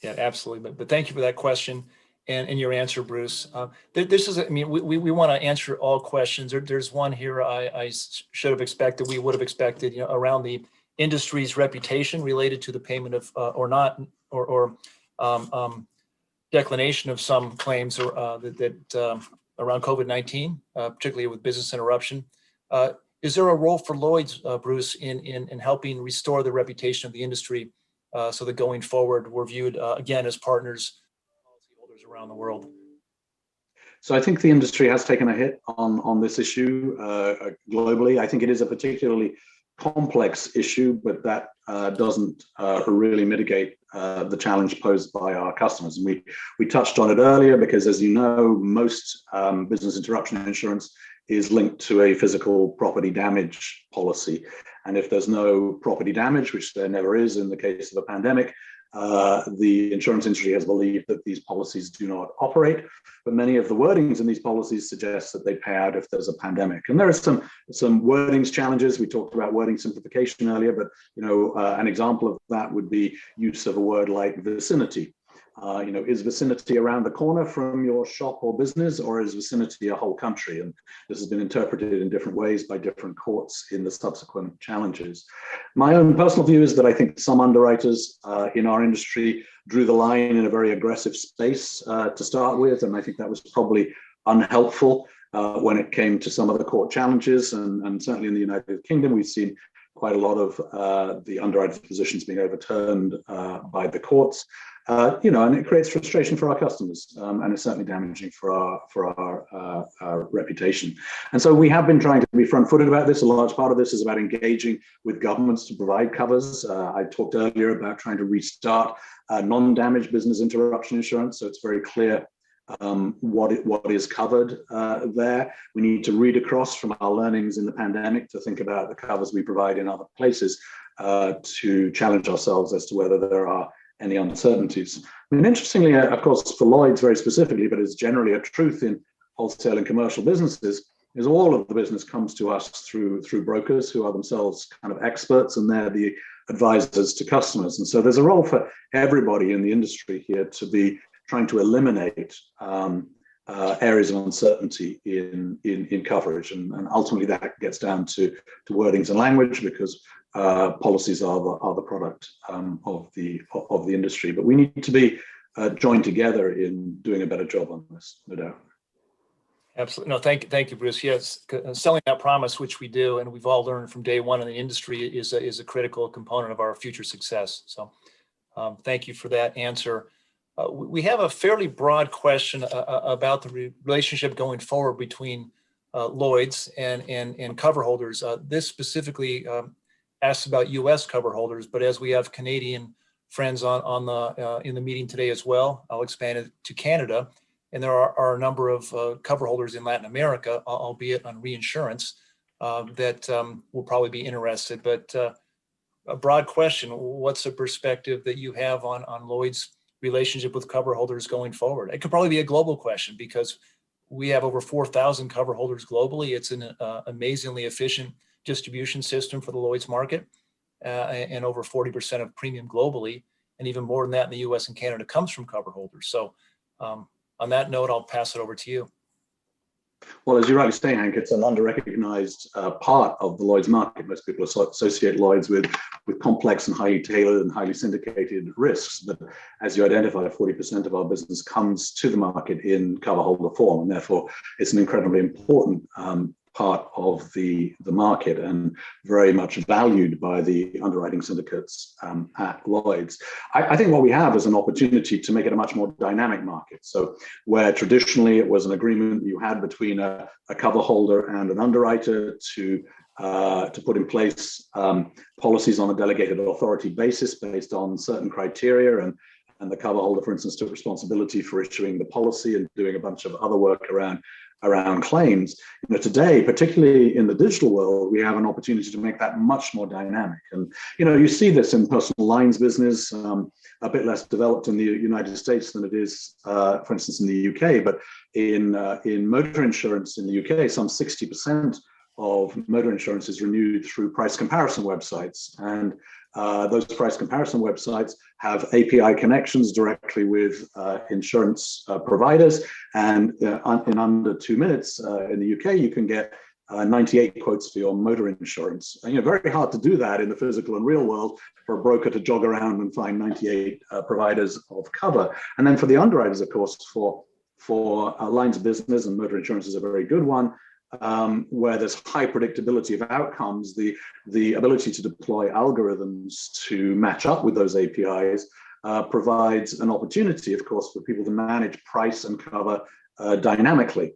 Yeah, absolutely. But thank you for that question and your answer, Bruce. This is, we want to answer all questions. There's one here I should have expected, we would have expected, around the industry's reputation related to the payment of or declination of some claims that around COVID-19, particularly with business interruption. Is there a role for Lloyd's, Bruce, in helping restore the reputation of the industry so that going forward we're viewed again as partners, policyholders around the world? So I think the industry has taken a hit on this issue globally. I think it is a particularly complex issue, but that doesn't really mitigate the challenge posed by our customers. And we touched on it earlier because, as you know, most business interruption insurance is linked to a physical property damage policy. And if there's no property damage, which there never is in the case of a pandemic, the insurance industry has believed that these policies do not operate, but many of the wordings in these policies suggest that they pay out if there's a pandemic. And there are some wordings challenges. We talked about wording simplification earlier, but an example of that would be use of a word like vicinity. Is vicinity around the corner from your shop or business, or is vicinity a whole country? And this has been interpreted in different ways by different courts in the subsequent challenges. My own personal view is that I think some underwriters in our industry drew the line in a very aggressive space to start with, and I think that was probably unhelpful when it came to some of the court challenges, and certainly in the United Kingdom, we've seen quite a lot of the underwriter's positions being overturned by the courts. And it creates frustration for our customers, and it's certainly damaging for our reputation. And so we have been trying to be front-footed about this. A large part of this is about engaging with governments to provide covers. I talked earlier about trying to restart non-damage business interruption insurance, so it's very clear what is covered there. We need to read across from our learnings in the pandemic to think about the covers we provide in other places to challenge ourselves as to whether there are any uncertainties. Interestingly, of course, for Lloyd's very specifically, but it's generally a truth in wholesale and commercial businesses, is all of the business comes to us through brokers who are themselves kind of experts, and they're the advisors to customers. And so there's a role for everybody in the industry here to be trying to eliminate areas of uncertainty in coverage. And ultimately that gets down to wordings and language, because policies are the product of the industry. But we need to be joined together in doing a better job on this, no doubt. Absolutely. No, thank you, Bruce. Yes, selling that promise, which we do, and we've all learned from day one in the industry, is a critical component of our future success. So thank you for that answer. We have a fairly broad question about the relationship going forward between Lloyd's and cover holders. This specifically asks about U.S. cover holders, but as we have Canadian friends in the meeting today as well, I'll expand it to Canada. And there are a number of cover holders in Latin America, albeit on reinsurance, that will probably be interested. But a broad question: what's the perspective that you have on Lloyd's relationship with cover holders going forward? It could probably be a global question, because we have over 4,000 cover holders globally. It's an amazingly efficient distribution system for the Lloyd's market, and over 40% of premium globally, and even more than that in the US and Canada comes from cover holders. So on that note, I'll pass it over to you. Well, as you rightly say, Hank, it's an under-recognized part of the Lloyd's market. Most people associate Lloyd's with complex and highly tailored and highly syndicated risks. But as you identify, 40% of our business comes to the market in cover holder form. And therefore, it's an incredibly important part of the market and very much valued by the underwriting syndicates at Lloyd's. I think what we have is an opportunity to make it a much more dynamic market. So where traditionally it was an agreement you had between a cover holder and an underwriter to put in place policies on a delegated authority basis based on certain criteria, and the cover holder, for instance, took responsibility for issuing the policy and doing a bunch of other work around claims. Today, particularly in the digital world, we have an opportunity to make that much more dynamic. And you see this in personal lines business, a bit less developed in the United States than it is, for instance, in the UK. But in motor insurance in the UK, some 60% of motor insurance is renewed through price comparison websites, and those price comparison websites have API connections directly with insurance providers, and in under 2 minutes in the UK you can get 98 quotes for your motor insurance. And very hard to do that in the physical and real world for a broker to jog around and find 98 providers of cover. And then for the underwriters, of course, for lines of business, and motor insurance is a very good one, where there's high predictability of outcomes, the ability to deploy algorithms to match up with those APIs provides an opportunity, of course, for people to manage price and cover dynamically.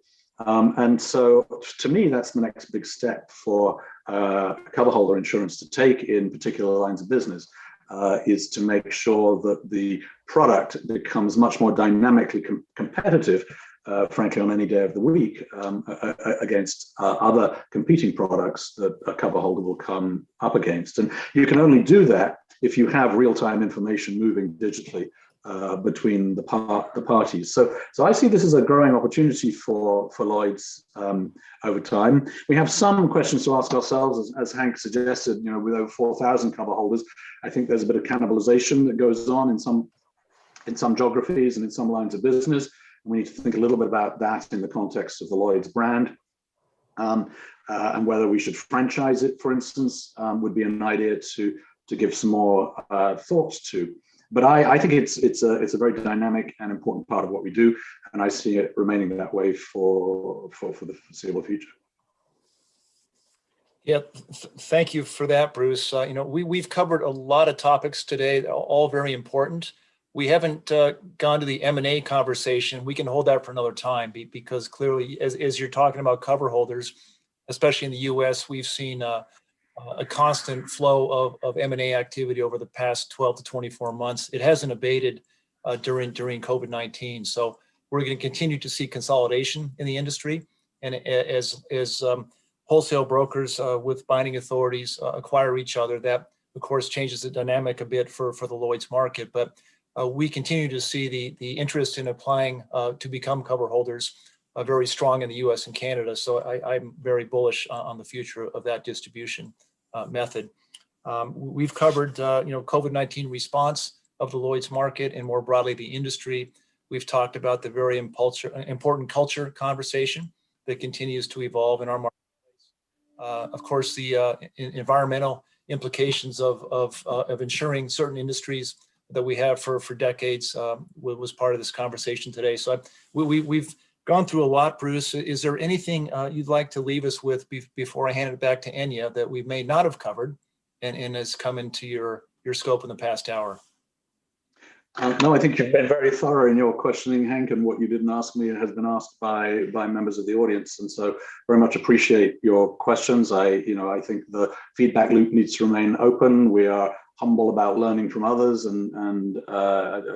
And so to me, that's the next big step for cover holder insurance to take in particular lines of business, is to make sure that the product becomes much more dynamically competitive, frankly, on any day of the week, against other competing products that a cover holder will come up against. And you can only do that if you have real-time information moving digitally between the parties. So I see this as a growing opportunity for Lloyd's over time. We have some questions to ask ourselves, as Hank suggested. With over 4,000 cover holders, I think there's a bit of cannibalization that goes on in some geographies and in some lines of business. We need to think a little bit about that in the context of the Lloyd's brand, and whether we should franchise it, for instance, would be an idea to give some more thoughts to. But I think it's a very dynamic and important part of what we do, and I see it remaining that way for the foreseeable future. Yeah, thank you for that, Bruce. We've covered a lot of topics today, all very important. We haven't gone to the M&A conversation. We can hold that for another time, because clearly, as you're talking about cover holders, especially in the U.S., we've seen a constant flow of M&A activity over the past 12 to 24 months. It hasn't abated during COVID-19. So we're going to continue to see consolidation in the industry, and as wholesale brokers with binding authorities acquire each other, that of course changes the dynamic a bit for the Lloyd's market. But we continue to see the interest in applying to become cover holders very strong in the U.S. and Canada. So I'm very bullish on the future of that distribution method. We've covered COVID-19 response of the Lloyd's market and more broadly the industry. We've talked about the very important culture conversation that continues to evolve in our marketplace. Of course, the environmental implications of ensuring certain industries that we have for decades was part of this conversation today. So we've gone through a lot, Bruce. Is there anything you'd like to leave us with before I hand it back to Enya that we may not have covered and has come into your scope in the past hour? No, I think you've been very thorough in your questioning, Hank, and what you didn't ask me has been asked by members of the audience, and so very much appreciate your questions. I think the feedback loop needs to remain open. We are humble about learning from others and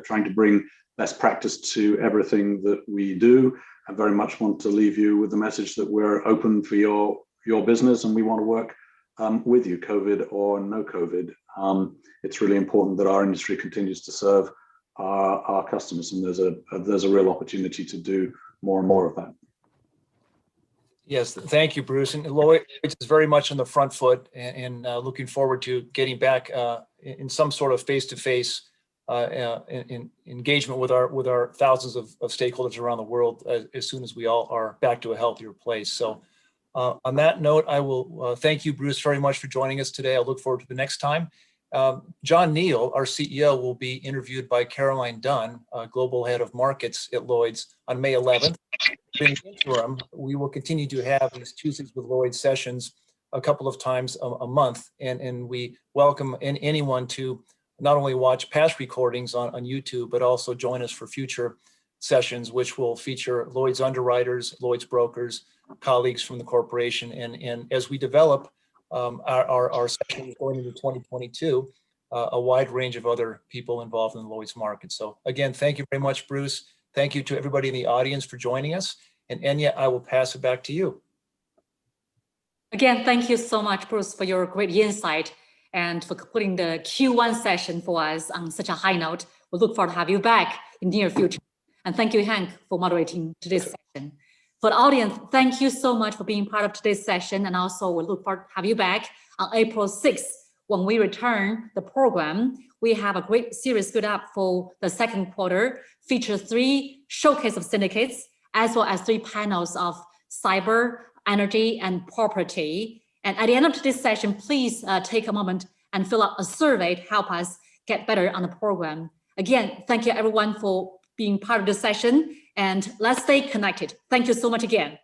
trying to bring best practice to everything that we do. I very much want to leave you with the message that we're open for your business, and we want to work with you, COVID or no COVID. It's really important that our industry continues to serve our customers, and there's a real opportunity to do more and more of that. Yes, thank you, Bruce. And Lloyd is very much on the front foot, and looking forward to getting back in some sort of face-to-face engagement with our thousands of stakeholders around the world as soon as we all are back to a healthier place. So on that note, I will thank you, Bruce, very much for joining us today. I look forward to the next time. John Neal, our CEO, will be interviewed by Caroline Dunn, Global Head of Markets at Lloyd's, on May 11th. in the interim, we will continue to have these Tuesdays with Lloyd sessions a couple of times a month. And we welcome anyone to not only watch past recordings on YouTube, but also join us for future sessions, which will feature Lloyd's underwriters, Lloyd's brokers, colleagues from the corporation. And as we develop our sessions going into 2022, a wide range of other people involved in the Lloyd's market. So again, thank you very much, Bruce. Thank you to everybody in the audience for joining us. And Enya, I will pass it back to you. Again, thank you so much, Bruce, for your great insight and for putting the Q1 session for us on such a high note. We look forward to have you back in the near future. And thank you, Hank, for moderating today's session. For the audience, thank you so much for being part of today's session. And also we look forward to have you back on April 6th when we return the program. We have a great series good up for the second quarter, features 3 showcase of syndicates, as well as 3 panels of cyber, energy, and property. And at the end of today's session, please take a moment and fill out a survey to help us get better on the program. Again, thank you everyone for being part of this session, and let's stay connected. Thank you so much again.